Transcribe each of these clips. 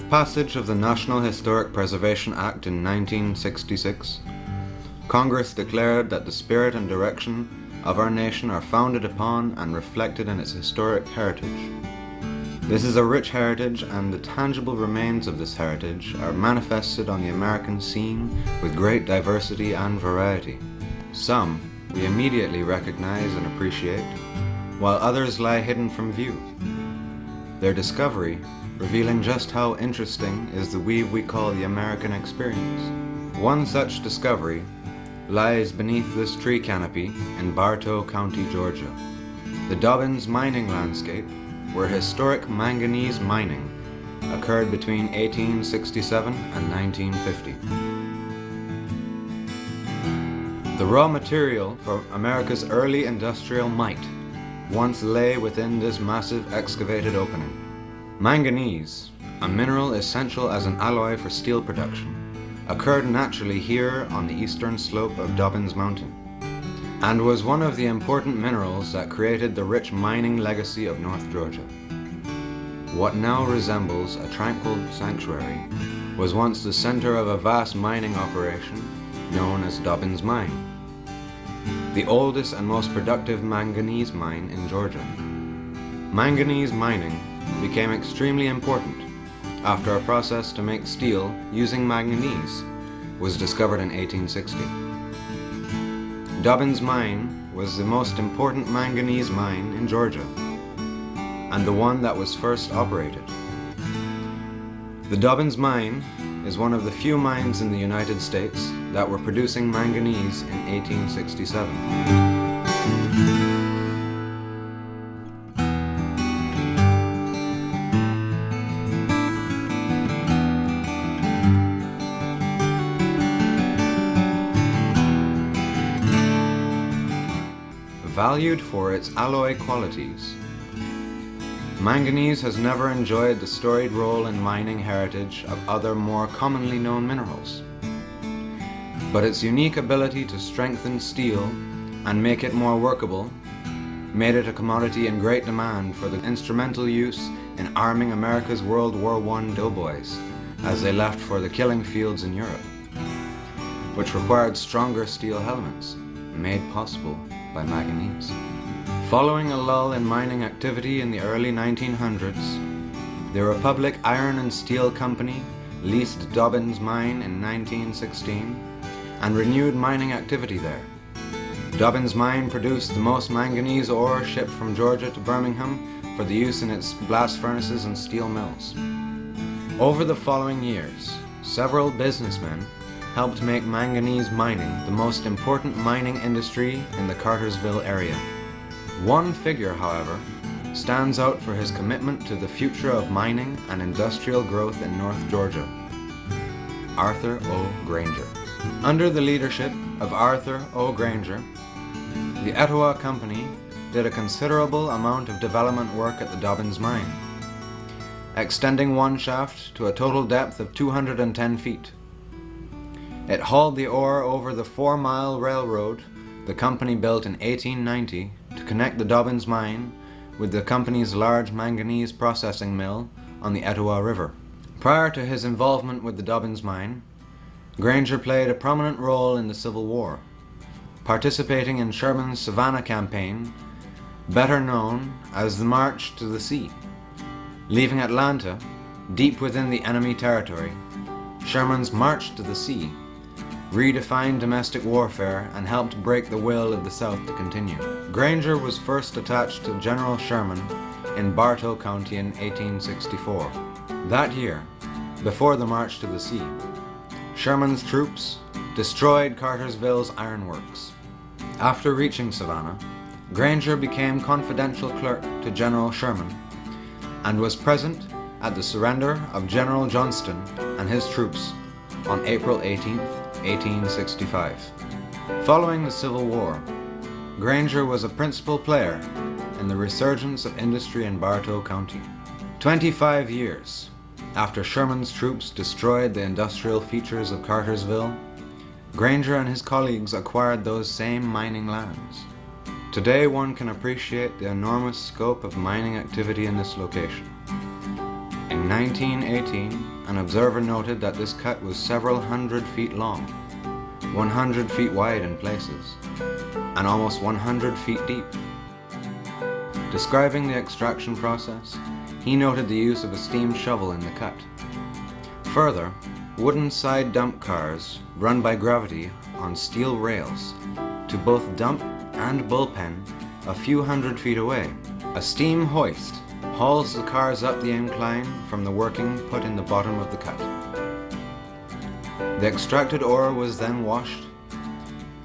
With passage of the National Historic Preservation Act in 1966, Congress declared that the spirit and direction of our nation are founded upon and reflected in its historic heritage. This is a rich heritage, and the tangible remains of this heritage are manifested on the American scene with great diversity and variety. Some we immediately recognize and appreciate, while others lie hidden from view. Their discovery revealing just how interesting is the weave we call the American experience. One such discovery lies beneath this tree canopy in Bartow County, Georgia, the Dobbins mining landscape, where historic manganese mining occurred between 1867 and 1950. The raw material for America's early industrial might once lay within this massive excavated opening. Manganese, a mineral essential as an alloy for steel production, occurred naturally here on the eastern slope of Dobbins Mountain, and was one of the important minerals that created the rich mining legacy of North Georgia. What now resembles a tranquil sanctuary was once the center of a vast mining operation known as Dobbins Mine, the oldest and most productive manganese mine in Georgia. Manganese mining became extremely important after a process to make steel using manganese was discovered in 1860. Dobbins Mine was the most important manganese mine in Georgia, and the one that was first operated. The Dobbins Mine is one of the few mines in the United States that were producing manganese in 1867. Valued for its alloy qualities, manganese has never enjoyed the storied role in mining heritage of other more commonly known minerals. But its unique ability to strengthen steel and make it more workable made it a commodity in great demand for the instrumental use in arming America's World War I doughboys as they left for the killing fields in Europe, which required stronger steel helmets made possible by manganese. Following a lull in mining activity in the early 1900s, the Republic Iron and Steel Company leased Dobbins Mine in 1916 and renewed mining activity there. Dobbins Mine produced the most manganese ore shipped from Georgia to Birmingham for the use in its blast furnaces and steel mills. Over the following years, several businessmen helped make manganese mining the most important mining industry in the Cartersville area. One figure, however, stands out for his commitment to the future of mining and industrial growth in North Georgia: Arthur O. Granger. Under the leadership of Arthur O. Granger, the Etowah Company did a considerable amount of development work at the Dobbins Mine, extending one shaft to a total depth of 210 feet. It hauled the ore over the 4-mile railroad the company built in 1890 to connect the Dobbins Mine with the company's large manganese processing mill on the Etowah River. Prior to his involvement with the Dobbins Mine, Granger played a prominent role in the Civil War, participating in Sherman's Savannah campaign, better known as the March to the Sea. Leaving Atlanta, deep within the enemy territory, Sherman's March to the Sea redefined domestic warfare and helped break the will of the South to continue. Granger was first attached to General Sherman in Bartow County in 1864. That year, before the March to the Sea, Sherman's troops destroyed Cartersville's ironworks. After reaching Savannah, Granger became confidential clerk to General Sherman and was present at the surrender of General Johnston and his troops on April 18, 1865. Following the Civil War, Granger was a principal player in the resurgence of industry in Bartow County. 25 years after Sherman's troops destroyed the industrial features of Cartersville, Granger and his colleagues acquired those same mining lands. Today one can appreciate the enormous scope of mining activity in this location. In 1918, an observer noted that this cut was several hundred feet long, 100 feet wide in places, and almost 100 feet deep. Describing the extraction process, he noted the use of a steam shovel in the cut. Further, wooden side dump cars run by gravity on steel rails to both dump and bullpen a few hundred feet away. A steam hoist hauls the cars up the incline from the working put in the bottom of the cut. The extracted ore was then washed,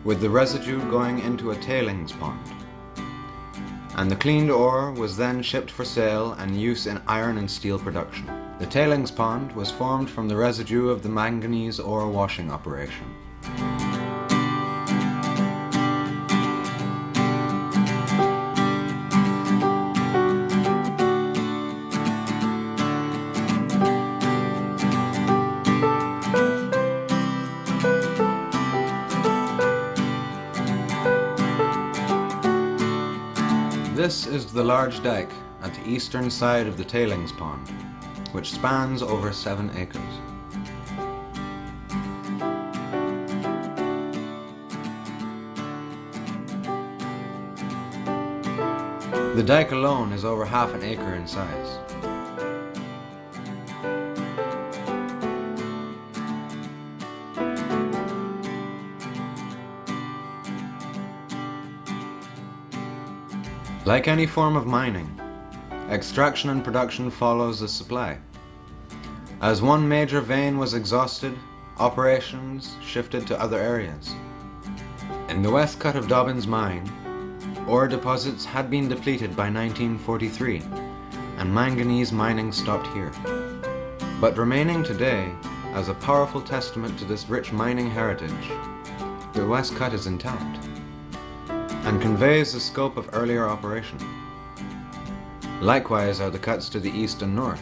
with the residue going into a tailings pond, and the cleaned ore was then shipped for sale and use in iron and steel production. The tailings pond was formed from the residue of the manganese ore washing operation. This is the large dike at the eastern side of the tailings pond, which spans over 7 acres. The dike alone is over half an acre in size. Like any form of mining, extraction and production follows the supply. As one major vein was exhausted, operations shifted to other areas. In the west cut of Dobbins Mine, ore deposits had been depleted by 1943, and manganese mining stopped here. But remaining today as a powerful testament to this rich mining heritage, the west cut is intact and conveys the scope of earlier operation. Likewise are the cuts to the east and north.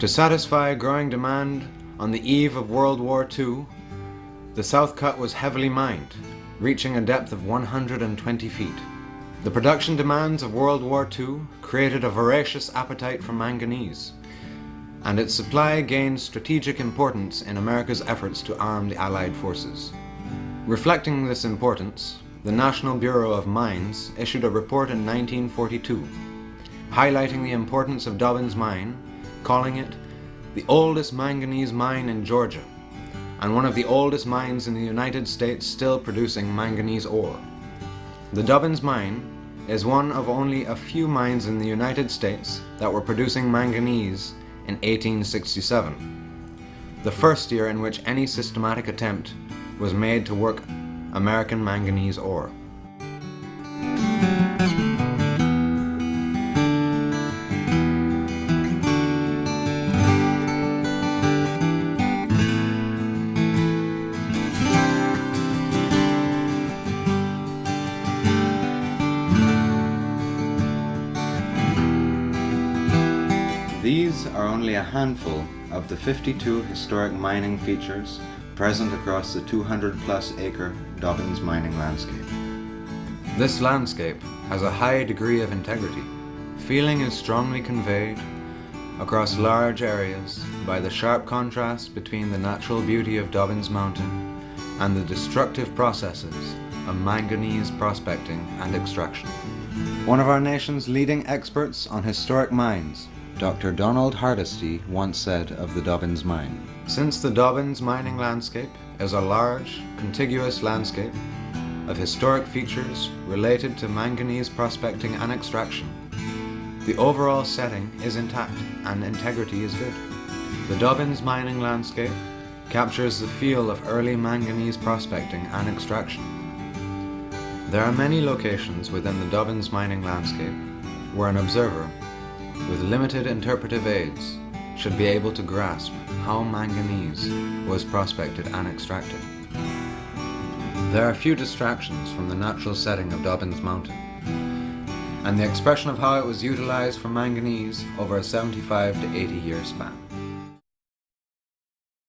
To satisfy growing demand on the eve of World War II, the South Cut was heavily mined, reaching a depth of 120 feet. The production demands of World War II created a voracious appetite for manganese, and its supply gained strategic importance in America's efforts to arm the Allied forces. Reflecting this importance, the National Bureau of Mines issued a report in 1942, highlighting the importance of Dobbins Mine, calling it the oldest manganese mine in Georgia, and one of the oldest mines in the United States still producing manganese ore. The Dobbins Mine is one of only a few mines in the United States that were producing manganese in 1867, the first year in which any systematic attempt was made to work American manganese ore. These are only a handful of the 52 historic mining features present across the 200-plus acre Dobbins mining landscape. This landscape has a high degree of integrity. Feeling is strongly conveyed across large areas by the sharp contrast between the natural beauty of Dobbins Mountain and the destructive processes of manganese prospecting and extraction. One of our nation's leading experts on historic mines, Dr. Donald Hardesty, once said of the Dobbins Mine, "Since the Dobbins mining landscape is a large, contiguous landscape of historic features related to manganese prospecting and extraction, the overall setting is intact and integrity is good. The Dobbins mining landscape captures the feel of early manganese prospecting and extraction. There are many locations within the Dobbins mining landscape where an observer with limited interpretive aids should be able to grasp how manganese was prospected and extracted. There are few distractions from the natural setting of Dobbins Mountain and the expression of how it was utilized for manganese over a 75 to 80 year span.